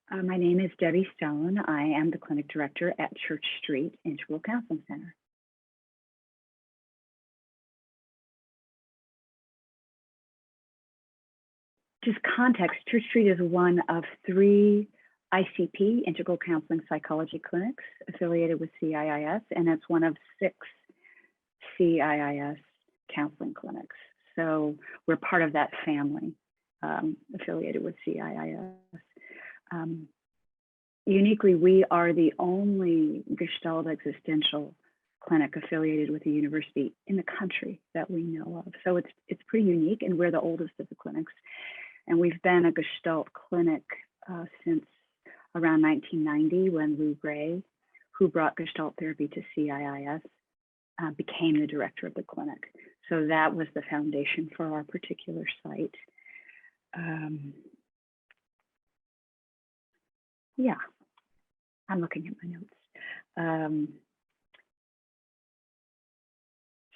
My name is Debbie Stone. I am the clinic director at Church Street Integral Counseling Center. Just context, Church Street is one of 3 ICP, Integral Counseling Psychology clinics affiliated with CIIS, and it's one of 6 CIIS counseling clinics. So we're part of that family affiliated with CIIS. Uniquely, we are the only Gestalt existential clinic affiliated with a university in the country that we know of. So it's pretty unique, and we're the oldest of the clinics. And we've been a Gestalt clinic since around 1990, when Lou Gray, who brought Gestalt therapy to CIIS, became the director of the clinic. So that was the foundation for our particular site. Yeah, I'm looking at my notes.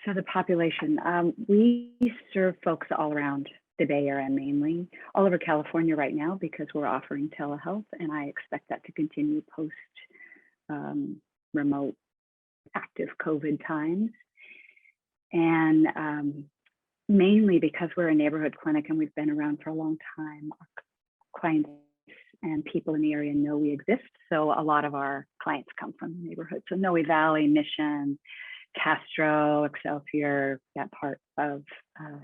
So the population, we serve folks all around the Bay Area, mainly all over California right now, because we're offering telehealth, and I expect that to continue post remote active COVID times. And mainly because we're a neighborhood clinic and we've been around for a long time, our clients and people in the area know we exist. So a lot of our clients come from the neighborhood. So Noe Valley, Mission, Castro, Excelsior, that part of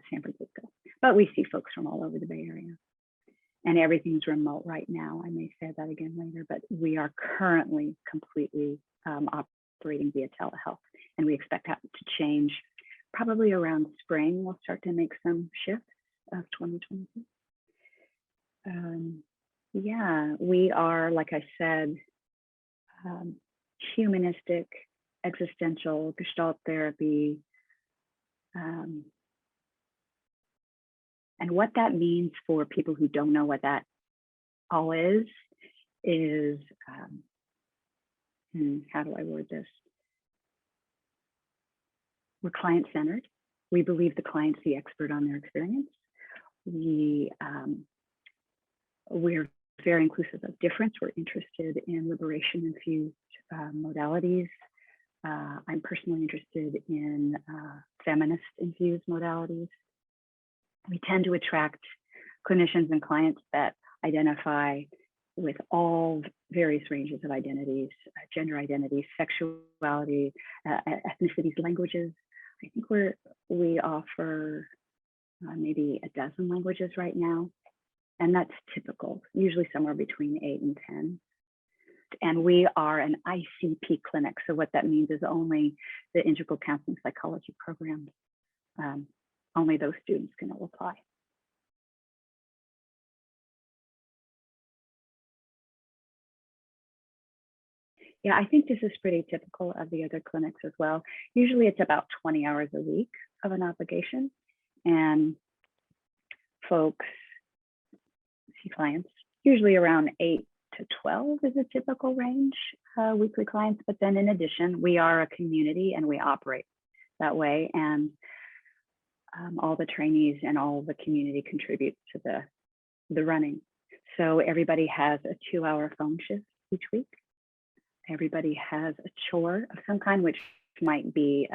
San Francisco. But we see folks from all over the Bay Area. And everything's remote right now. I may say that again later, but we are currently completely operating via telehealth. And we expect that to change probably around spring. We'll start to make some shifts of 2022. Yeah, we are, like I said, humanistic, existential, Gestalt therapy. And what that means for people who don't know what that all is how do I word this? We're client-centered. We believe the client's the expert on their experience. We're very inclusive of difference. We're interested in liberation-infused modalities. I'm personally interested in feminist-infused modalities. We tend to attract clinicians and clients that identify with all various ranges of identities, gender identities, sexuality, ethnicities, languages. I think we offer maybe a dozen languages right now, and that's typical, usually somewhere between 8 and 10. And we are an ICP clinic. So what that means is only the Integral Counseling Psychology programs, only those students can apply. Yeah, I think this is pretty typical of the other clinics as well. Usually it's about 20 hours a week of an obligation, and folks see clients usually around 8 to 12 is a typical range, weekly clients. But then in addition, we are a community and we operate that way. And all the trainees and all the community contribute to the running. So everybody has a 2-hour phone shift each week. Everybody has a chore of some kind, which might be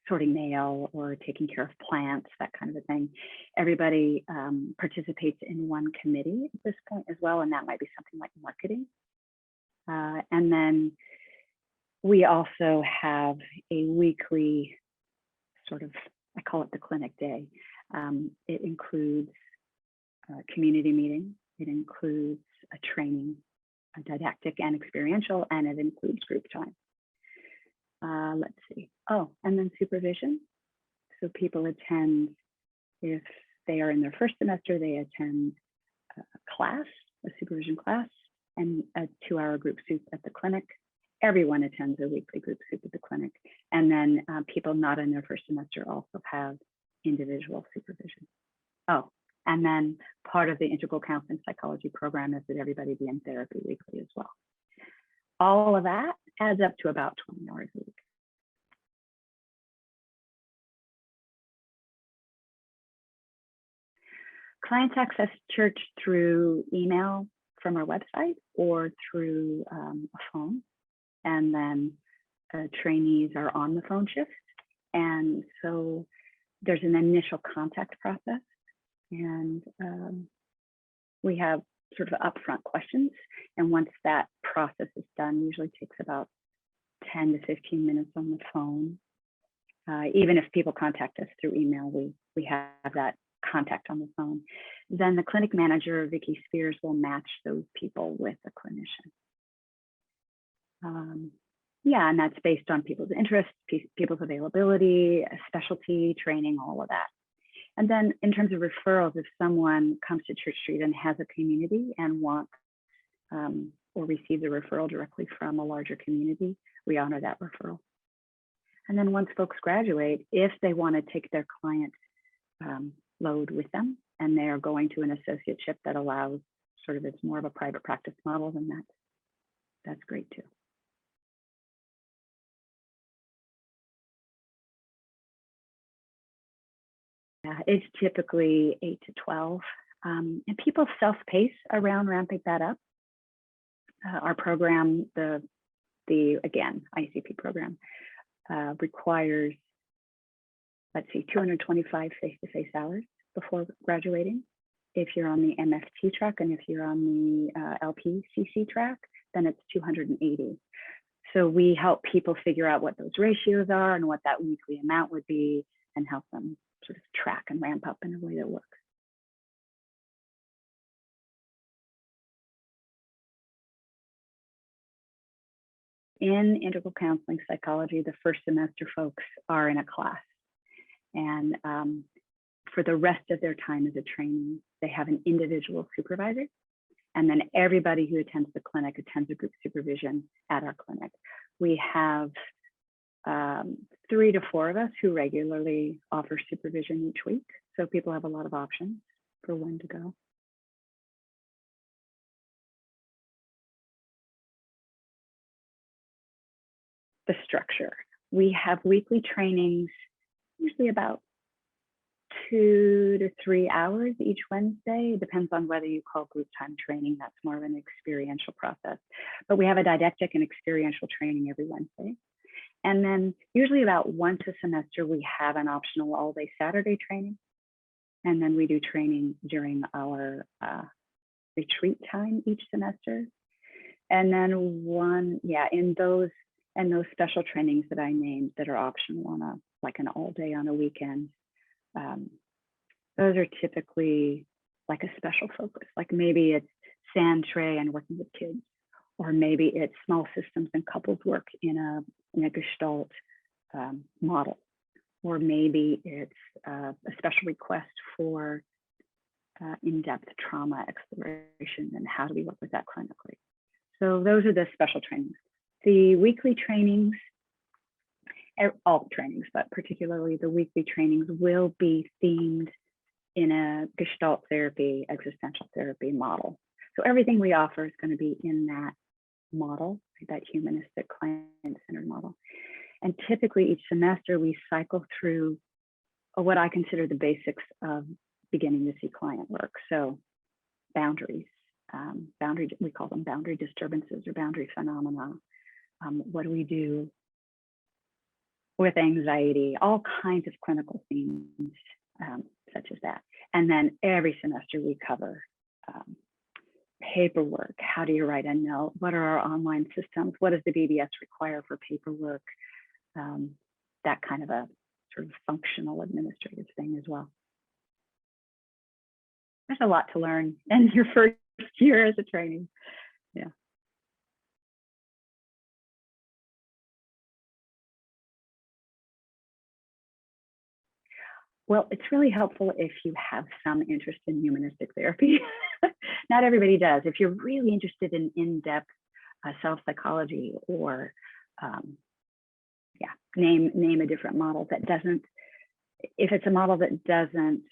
sorting mail or taking care of plants, that kind of a thing. Everybody participates in one committee at this point as well, and that might be something like marketing. And then we also have a weekly sort of, I call it the clinic day. It includes a community meeting. It includes a training, a didactic and experiential, and it includes group time. Let's see. Oh, and then supervision. So people attend, if they are in their first semester, they attend a class, a supervision class, and a 2-hour group soup at the clinic. Everyone attends a weekly group soup at the clinic. And then people not in their first semester also have individual supervision. Oh, and then part of the Integral Counseling Psychology program is that everybody be in therapy weekly as well. All of that adds up to about 20 hours a week. Clients access church through email, from our website or through a phone. And then trainees are on the phone shift. And so there's an initial contact process. And we have sort of upfront questions. And once that process is done, usually takes about 10 to 15 minutes on the phone. Even if people contact us through email, we have that contact on the phone. Then the clinic manager, Vicki Spears, will match those people with a clinician. Yeah, and that's based on people's interests, people's availability, specialty, training, all of that. And then in terms of referrals, if someone comes to Church Street and has a community and wants or receives a referral directly from a larger community, we honor that referral. And then once folks graduate, if they want to take their client load with them and they are going to an associateship that allows sort of, it's more of a private practice model, then that's great too. Yeah, it's typically 8 to 12. And people self-pace around ramping that up. Our program, the again, ICP program, requires, let's see, 225 face-to-face hours before graduating. If you're on the MFT track and if you're on the LPCC track, then it's 280. So we help people figure out what those ratios are and what that weekly amount would be and help them sort of track and ramp up in a way that works. In integral counseling psychology, the first semester folks are in a class. And for the rest of their time as a trainee, they have an individual supervisor. And then everybody who attends the clinic attends a group supervision at our clinic. We have 3 to 4 of us who regularly offer supervision each week. So people have a lot of options for when to go. The structure. We have weekly trainings, usually about 2 to 3 hours each Wednesday. It depends on whether you call group time training. That's more of an experiential process. But we have a didactic and experiential training every Wednesday. And then usually about once a semester, we have an optional all-day Saturday training. And then we do training during our retreat time each semester. And then in those special trainings that I named that are optional on like an all day on a weekend, those are typically like a special focus. Like maybe it's sand tray and working with kids, or maybe it's small systems and couples work in a Gestalt model, or maybe it's a special request for in-depth trauma exploration and how do we work with that clinically. So those are the special trainings. The weekly trainings, all trainings, but particularly the weekly trainings will be themed in a Gestalt therapy, existential therapy model. So everything we offer is going to be in that model, that humanistic client-centered model. And typically each semester we cycle through what I consider the basics of beginning to see client work. So boundaries, we call them boundary disturbances or boundary phenomena. What do we do with anxiety? All kinds of clinical themes such as that. And then every semester we cover paperwork. How do you write a note? What are our online systems? What does the BBS require for paperwork? That kind of a sort of functional administrative thing as well. There's a lot to learn in your first year as a trainee. Yeah. Well, it's really helpful if you have some interest in humanistic therapy. Not everybody does. If you're really interested in in-depth self-psychology or name a different model that doesn't, if it's a model that doesn't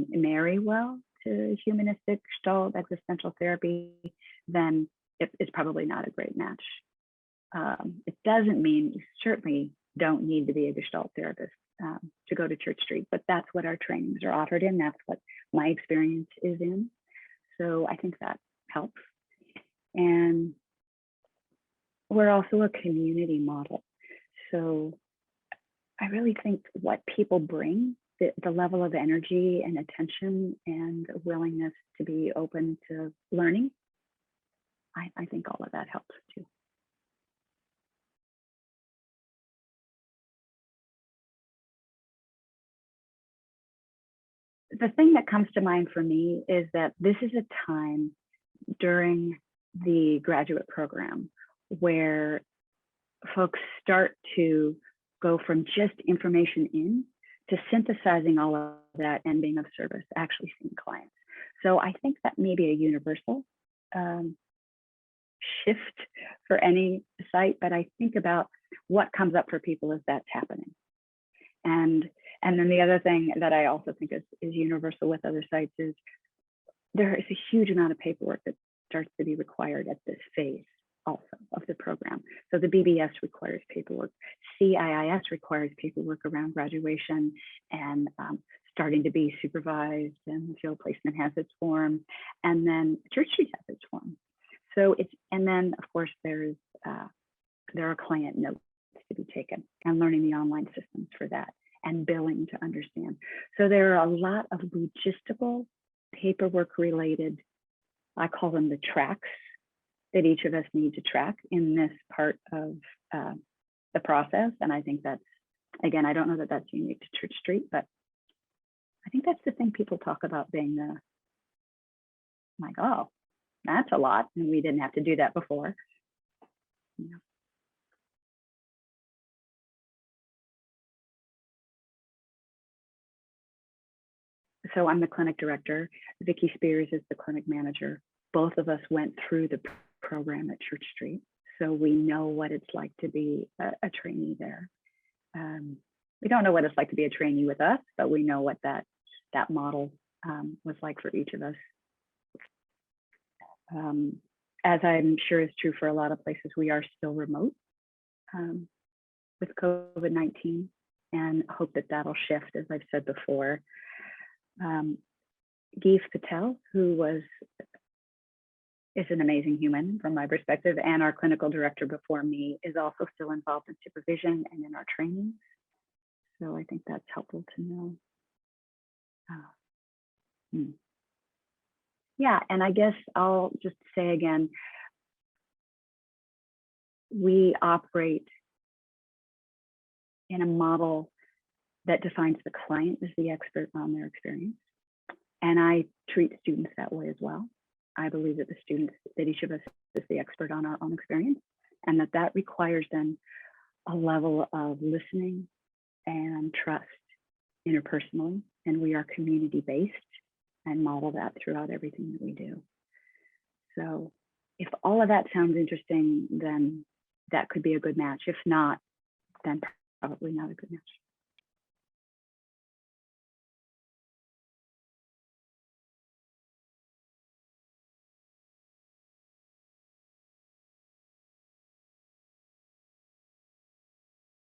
marry well to humanistic Gestalt existential therapy, then it's probably not a great match. It doesn't mean you certainly don't need to be a Gestalt therapist to go to Church Street, but that's what our trainings are offered in. That's what my experience is in. So I think that helps. And we're also a community model. So I really think what people bring, the level of energy and attention and willingness to be open to learning, I think all of that helps too. The thing that comes to mind for me is that this is a time during the graduate program where folks start to go from just information in to synthesizing all of that and being of service, actually seeing clients. So I think that may be a universal shift for any site, but I think about what comes up for people as that's happening. And then the other thing that I also think is universal with other sites is there is a huge amount of paperwork that starts to be required at this phase also of the program. So the BBS requires paperwork. CIIS requires paperwork around graduation and starting to be supervised, and the field placement has its form, and then Church Street has its form. So and then of course there are client notes to be taken and learning the online systems for that and billing to understand. So there are a lot of logistical paperwork related, I call them the tracks, that each of us need to track in this part of the process. And I think that's, again, I don't know that that's unique to Church Street, but I think that's the thing people talk about being like, oh, that's a lot. And we didn't have to do that before. You know. So I'm the clinic director. Vicki Spears is the clinic manager. Both of us went through the program at Church Street, so we know what it's like to be a trainee there. We don't know what it's like to be a trainee with us, but we know what that model was like for each of us. As I'm sure is true for a lot of places, we are still remote with COVID-19, and hope that that'll shift, as I've said before. Geef Patel, who is an amazing human from my perspective, and our clinical director before me, is also still involved in supervision and in our training. So I think that's helpful to know. Yeah, and I guess I'll just say again, we operate in a model that defines the client as the expert on their experience. And I treat students that way as well. I believe that each of us is the expert on our own experience, and that requires then a level of listening and trust interpersonally. And we are community-based and model that throughout everything that we do. So if all of that sounds interesting, then that could be a good match. If not, then probably not a good match.